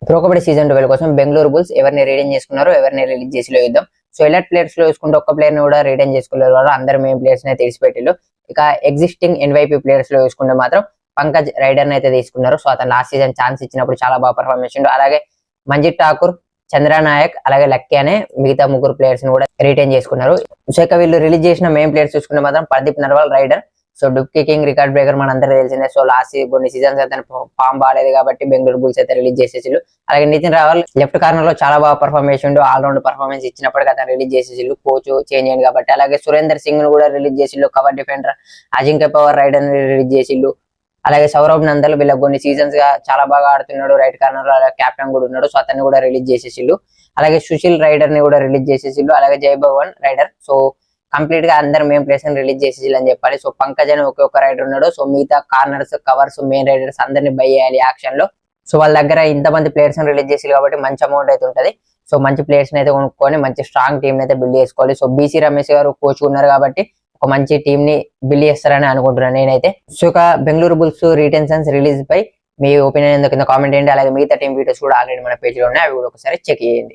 Pro kabaddi season 12 కోసం Bengaluru bulls ఎవరిని retain చేసుకున్నారో ఎవరిని రిలీజ్ చేసిలో చూద్దాం. సో ఎలర్ట్ ప్లేయర్స్ లో చూసుకుంటే ఒక్క ప్లేయర్ ని కూడా రిటైన్ చేసుకోలేరు, వాళ్ళు అందరు మెయిన్ ప్లేయర్స్ ని తెలిసిపెట్టిలు. ఇక ఎగ్జిస్టింగ్ ఎన్వైపీ ప్లేయర్స్ లో చూసుకుంటే మాత్రం పంకజ్ రైడర్ అయితే తీసుకున్నారు. సో అతను లాస్ట్ సీజన్ ఛాన్స్ ఇచ్చినప్పుడు చాలా బాగా పర్ఫార్మ్ చేసిండు. అలాగే మంజిత్ ఠాకూర్, చంద్రనాయక్, అలాగే లక్కీ అనే మిగతా ముగ్గురు ప్లేయర్స్ ని కూడా రిటైన్ చేసుకున్నారు. సో ఇక వీళ్ళు రిలీజ్ చేసిన మెయిన్ ప్లేయర్స్ చూసుకుంటే మాత్రం ప్రదీప్ నర్వాల్ రైడర్, సో డుప్కీ కింగ్, రికార్డ్ బ్రేకర్ మన అందరూ తెలిసిందే. సో లాస్ట్ కొన్ని సీజన్స్ అయితే ఫామ్ బాగాలేదు కాబట్టి బెంగళూరు బుల్స్ అయితే రిలీజ్ చేసేసిళ్ళు. అలాగే నితిన్ రావల్ లెఫ్ట్ కార్నర్ లో చాలా బాగా పర్ఫార్మ్ చేసిండు, ఆల్ రౌండ్ పర్ఫార్మెన్స్ ఇచ్చినప్పటికీ అతను రిలీజ్ చేసేసిళ్ళు, కోచ్ చేంజ్ అయింది కాబట్టి. అలాగే సురేందర్ సింగ్ ను కూడా రిలీజ్ చేసిళ్ళు, cover defender. Ajinkya Pawar raider ని రిలీజ్ చేసిళ్ళు. అలాగే సౌరభ్ నందల్ వీళ్ళ కొన్ని సీజన్స్ గా చాలా బాగా ఆడుతున్నాడు, రైట్ కార్నర్ లో కెప్టెన్ కూడా ఉన్నాడు, సో అతన్ని కూడా రిలీజ్ చేసేసిళ్ళు. అలాగే సుశీల్ రైడర్ ని కూడా రిలీజ్ చేసేసిళ్ళు. అలాగే జై భగవాన్ రైడర్, సో కంప్లీట్ గా అందరు మెయిన్ ప్లేయర్స్ ని రిలీజ్ చేసేసి అని చెప్పాలి. సో పంకజ్ అని ఒకే రైడర్ ఉన్నాడు, సో మిగతా కార్నర్స్, కవర్స్, మెయిన్ రైడర్స్ అందరిని బై చేయాలి యాక్షన్ లో. సో వాళ్ళ దగ్గర ఇంతమంది ప్లేయర్స్ ని రిలీజ్ చేసి కాబట్టి మంచి అమౌంట్ అయితే ఉంటది. సో మంచి ప్లేయర్స్ ని అయితే కొనుక్కొని మంచి స్ట్రాంగ్ టీమ్ అయితే బిల్డ్ చేసుకోవాలి. సో బీసీ రమేష్ గారు కోచ్ ఉన్నారు కాబట్టి ఒక మంచి టీం ని బిల్డ్ చేస్తారని అనుకుంటున్నాను నేనైతే. సో ఇక బెంగళూరు బుల్స్ రిటెన్షన్స్ రిలీజ్ పై మీ ఒపీనియన్ కింద కామెంట్ చేయండి. అలాగే మిగతా టీం వీడియోస్ కూడా ఆల్రెడీ మన పేజ్ లో ఉన్నాయి, అవి కూడా ఒకసారి చెక్ చేయండి.